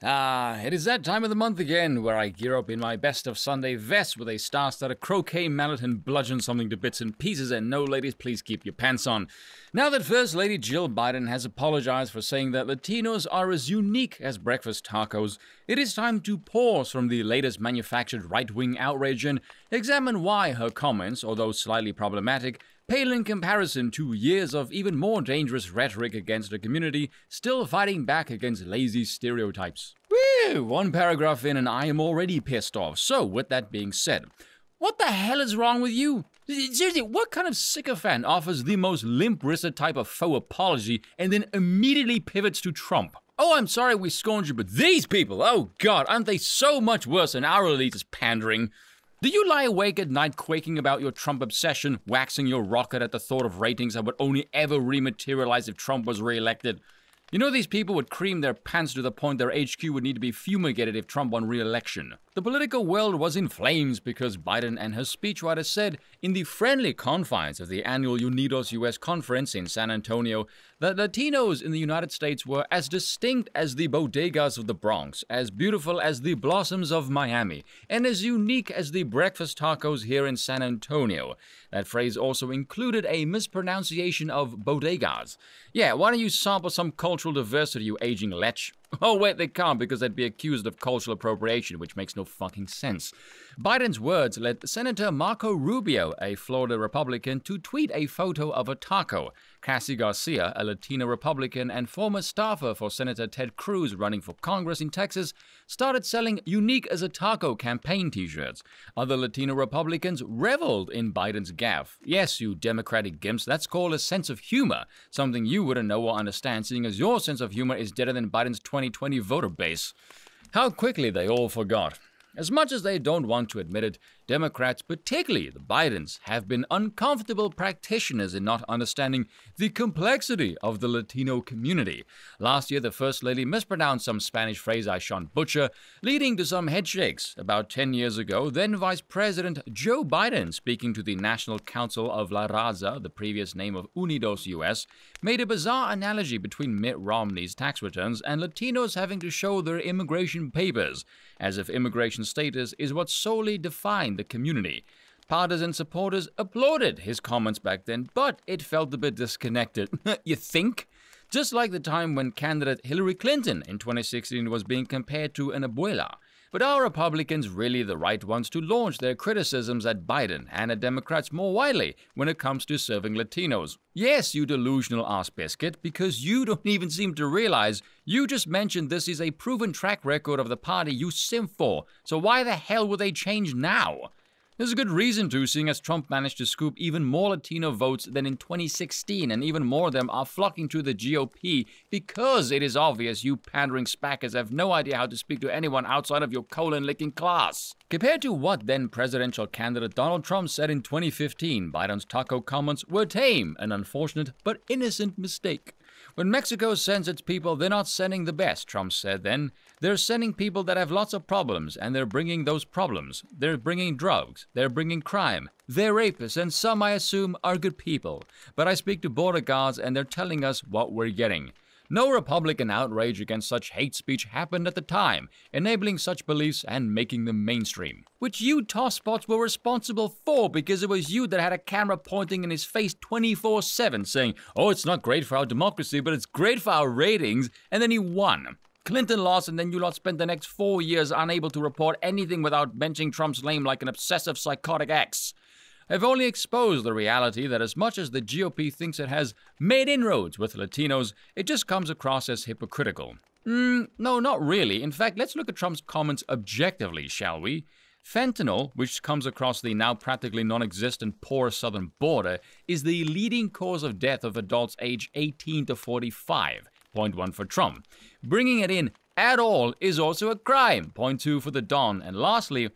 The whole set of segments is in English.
It is that time of the month again where I gear up in my best of Sunday vest with a star-studded croquet mallet and bludgeon something to bits and pieces, and no, ladies, please keep your pants on. Now that First Lady Jill Biden has apologized for saying that Latinos are as unique as breakfast tacos, it is time to pause from the latest manufactured right-wing outrage and examine why her comments, although slightly problematic, pale in comparison to years of even more dangerous rhetoric against the community, still fighting back against lazy stereotypes. Woo! One paragraph in and I am already pissed off. So, with that being said, what the hell is wrong with you? Seriously, what kind of sycophant offers the most limp-wristed type of faux apology and then immediately pivots to Trump? Oh, I'm sorry we scorned you, but these people, oh god, aren't they so much worse than our elite is pandering? Do you lie awake at night quaking about your Trump obsession, waxing your rocket at the thought of ratings that would only ever rematerialize if Trump was re-elected? You know these people would cream their pants to the point their HQ would need to be fumigated if Trump won re-election. The political world was in flames because Biden and her speechwriter said, in the friendly confines of the annual Unidos US conference in San Antonio, that Latinos in the United States were as distinct as the bodegas of the Bronx, as beautiful as the blossoms of Miami, and as unique as the breakfast tacos here in San Antonio. That phrase also included a mispronunciation of bodegas. Yeah, why don't you sample some cultural diversity, you aging lech? Oh wait, they can't because they'd be accused of cultural appropriation, which makes no fucking sense. Biden's words led Senator Marco Rubio, a Florida Republican, to tweet a photo of a taco. Cassie Garcia, a Latino Republican and former staffer for Senator Ted Cruz running for Congress in Texas, started selling unique as a taco campaign t-shirts. Other Latino Republicans reveled in Biden's gaffe. Yes, you Democratic gimps, that's called a sense of humor, something you wouldn't know or understand, seeing as your sense of humor is deader than Biden's 2020 voter base. How quickly they all forgot. As much as they don't want to admit it, Democrats, particularly the Bidens, have been uncomfortable practitioners in not understanding the complexity of the Latino community. Last year, the First Lady mispronounced some Spanish phrase I shan't butcher, leading to some headshakes. About 10 years ago, then Vice President Joe Biden, speaking to the National Council of La Raza, the previous name of Unidos US, made a bizarre analogy between Mitt Romney's tax returns and Latinos having to show their immigration papers, as if immigration status is what solely defined the community. Partisan supporters applauded his comments back then, but it felt a bit disconnected. You think? Just like the time when candidate Hillary Clinton in 2016 was being compared to an abuela. But are Republicans really the right ones to launch their criticisms at Biden and at Democrats more widely when it comes to serving Latinos? Yes, you delusional ass biscuit, because you don't even seem to realize you just mentioned this is a proven track record of the party you simp for, so why the hell would they change now? There's a good reason to, seeing as Trump managed to scoop even more Latino votes than in 2016, and even more of them are flocking to the GOP because it is obvious you pandering spackers have no idea how to speak to anyone outside of your colon-licking class. Compared to what then presidential candidate Donald Trump said in 2015, Biden's taco comments were tame, an unfortunate but innocent mistake. When Mexico sends its people, they're not sending the best, Trump said then. They're sending people that have lots of problems, and they're bringing those problems. They're bringing drugs. They're bringing crime. They're rapists, and some, I assume, are good people. But I speak to border guards, and they're telling us what we're getting. No Republican outrage against such hate speech happened at the time, enabling such beliefs and making them mainstream. Which you tosspots were responsible for, because it was you that had a camera pointing in his face 24/7 saying, oh, it's not great for our democracy, but it's great for our ratings, and then he won. Clinton lost, and then you lot spent the next 4 years unable to report anything without mentioning Trump's name like an obsessive psychotic ex. I've only exposed the reality that as much as the GOP thinks it has made inroads with Latinos, it just comes across as hypocritical. No, not really. In fact, let's look at Trump's comments objectively, shall we? Fentanyl, which comes across the now practically non-existent porous southern border, is the leading cause of death of adults aged 18 to 45. Point 1 for Trump. Bringing it in at all is also a crime. Point 2 for the Don. And lastly,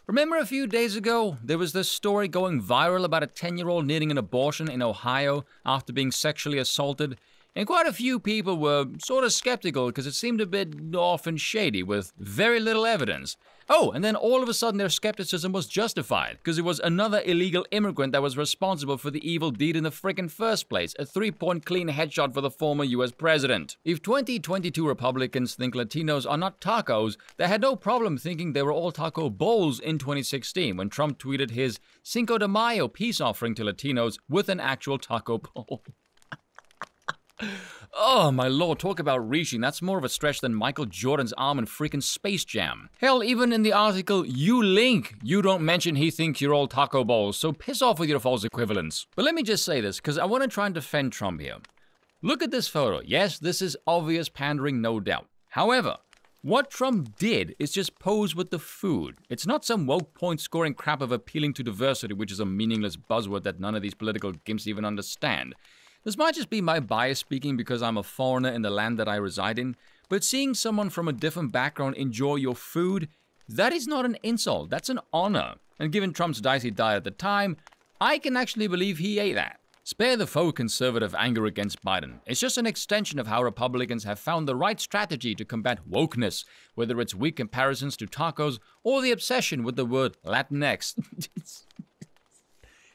remember a few days ago, there was this story going viral about a 10-year-old needing an abortion in Ohio after being sexually assaulted? And quite a few people were sort of skeptical because it seemed a bit off and shady with very little evidence. Oh, and then all of a sudden their skepticism was justified because it was another illegal immigrant that was responsible for the evil deed in the frickin' first place, a 3-point clean headshot for the former US president. If 2022 Republicans think Latinos are not tacos, they had no problem thinking they were all taco bowls in 2016 when Trump tweeted his Cinco de Mayo peace offering to Latinos with an actual taco bowl. Oh my lord, talk about reaching. That's more of a stretch than Michael Jordan's arm in freaking Space Jam. Hell, even in the article you link, you don't mention he thinks you're all taco bowls, so piss off with your false equivalents. But let me just say this, because I want to try and defend Trump here. Look at this photo. Yes, this is obvious pandering, no doubt. However, what Trump did is just pose with the food. It's not some woke point-scoring crap of appealing to diversity, which is a meaningless buzzword that none of these political gimps even understand. This might just be my bias speaking because I'm a foreigner in the land that I reside in, but seeing someone from a different background enjoy your food, that is not an insult, that's an honor. And given Trump's dicey diet at the time, I can actually believe he ate that. Spare the faux conservative anger against Biden. It's just an extension of how Republicans have found the right strategy to combat wokeness, whether it's weak comparisons to tacos or the obsession with the word Latinx.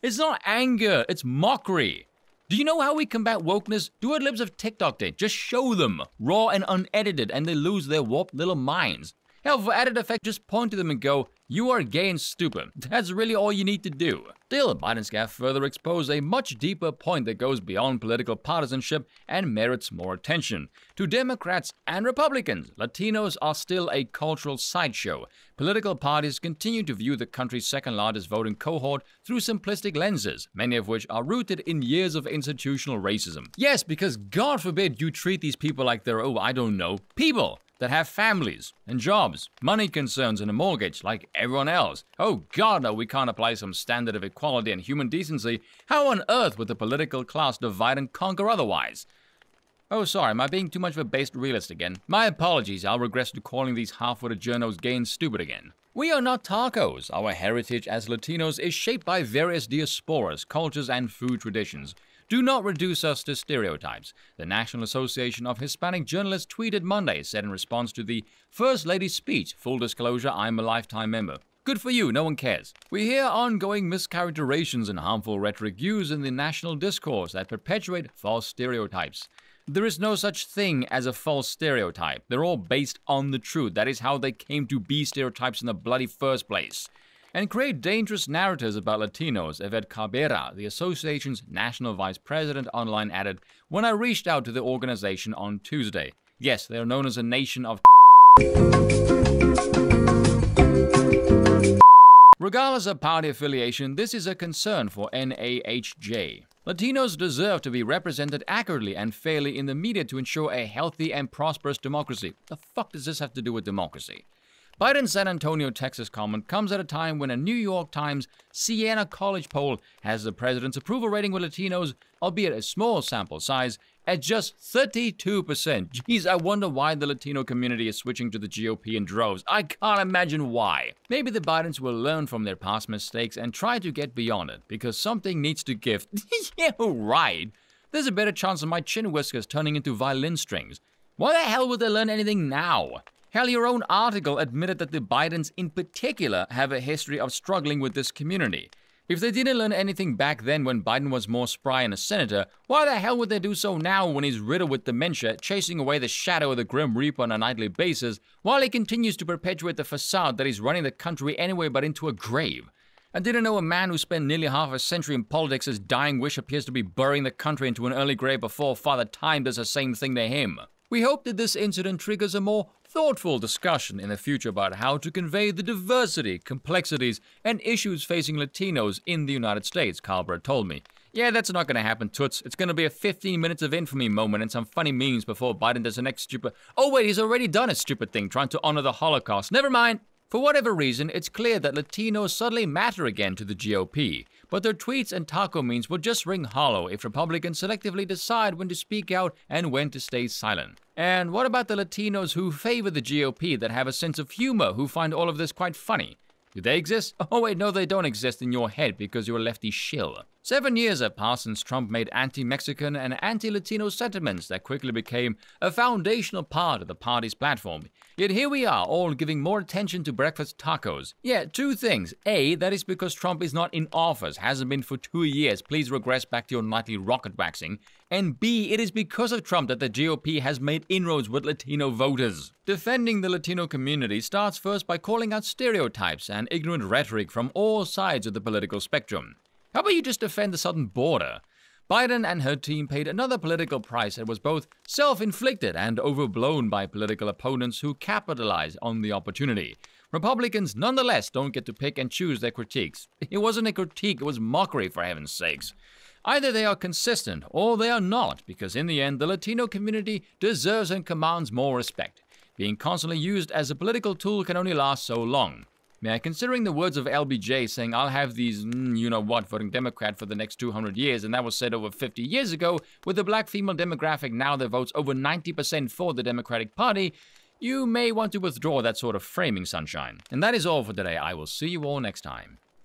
It's not anger, it's mockery. Do you know how we combat wokeness? Do what libs of TikTok did. Just show them, raw and unedited, and they lose their warped little minds. Hell, for added effect, just point to them and go, you are gay and stupid. That's really all you need to do. Still, Biden's gaffe further exposed a much deeper point that goes beyond political partisanship and merits more attention. To Democrats and Republicans, Latinos are still a cultural sideshow. Political parties continue to view the country's second largest voting cohort through simplistic lenses, many of which are rooted in years of institutional racism. Yes, because God forbid you treat these people like they're, people that have families and jobs, money concerns and a mortgage like everyone else. Oh God, no, we can't apply some standard of equality and human decency. How on earth would the political class divide and conquer otherwise? Oh, sorry, am I being too much of a based realist again? My apologies, I'll regress to calling these half-witted journos gay and stupid again. We are not tacos. Our heritage as Latinos is shaped by various diasporas, cultures, and food traditions. Do not reduce us to stereotypes. The National Association of Hispanic Journalists tweeted Monday, said in response to the First Lady's speech, full disclosure, I'm a lifetime member. Good for you, no one cares. We hear ongoing mischaracterizations and harmful rhetoric used in the national discourse that perpetuate false stereotypes. There is no such thing as a false stereotype. They're all based on the truth. That is how they came to be stereotypes in the bloody first place. And create dangerous narratives about Latinos, Yvette Cabrera, the association's national vice president, online added, when I reached out to the organization on Tuesday. Yes, they are known as a nation of Regardless of party affiliation, this is a concern for NAHJ. Latinos deserve to be represented accurately and fairly in the media to ensure a healthy and prosperous democracy. The fuck does this have to do with democracy? Biden's San Antonio, Texas comment comes at a time when a New York Times Siena College poll has the president's approval rating with Latinos, albeit a small sample size, at just 32%. Geez, I wonder why the Latino community is switching to the GOP in droves. I can't imagine why. Maybe the Bidens will learn from their past mistakes and try to get beyond it, because something needs to give. Yeah, right. There's a better chance of my chin whiskers turning into violin strings. Why the hell would they learn anything now? Hell, your own article admitted that the Bidens in particular have a history of struggling with this community. If they didn't learn anything back then when Biden was more spry and a senator, why the hell would they do so now when he's riddled with dementia, chasing away the shadow of the Grim Reaper on a nightly basis, while he continues to perpetuate the facade that he's running the country anyway but into a grave? I didn't know a man who spent nearly half a century in politics' dying wish appears to be burying the country into an early grave before Father Time does the same thing to him. We hope that this incident triggers a more thoughtful discussion in the future about how to convey the diversity, complexities, and issues facing Latinos in the United States, Calbert told me. Yeah, that's not going to happen, Toots. It's going to be a 15 minutes of infamy moment and some funny memes before Biden does the next stupid... Oh wait, he's already done a stupid thing trying to honor the Holocaust. Never mind. For whatever reason, it's clear that Latinos suddenly matter again to the GOP, but their tweets and taco memes will just ring hollow if Republicans selectively decide when to speak out and when to stay silent. And what about the Latinos who favor the GOP that have a sense of humor, who find all of this quite funny? Do they exist? Oh wait, no, they don't exist in your head because you're a lefty shill. 7 years have passed since Trump made anti-Mexican and anti-Latino sentiments that quickly became a foundational part of the party's platform. Yet here we are, all giving more attention to breakfast tacos. Yeah, two things. A, that is because Trump is not in office, hasn't been for 2 years. Please regress back to your nightly rocket waxing. And B, it is because of Trump that the GOP has made inroads with Latino voters. Defending the Latino community starts first by calling out stereotypes and ignorant rhetoric from all sides of the political spectrum. How about you just defend the southern border? Biden and her team paid another political price that was both self-inflicted and overblown by political opponents who capitalized on the opportunity. Republicans, nonetheless, don't get to pick and choose their critiques. It wasn't a critique, it was mockery, for heaven's sakes. Either they are consistent or they are not, because in the end, the Latino community deserves and commands more respect. Being constantly used as a political tool can only last so long. Yeah, considering the words of LBJ saying, I'll have these, you-know-what, voting Democrat for the next 200 years, and that was said over 50 years ago, with the black female demographic now that votes over 90% for the Democratic Party, you may want to withdraw that sort of framing, sunshine. And that is all for today. I will see you all next time.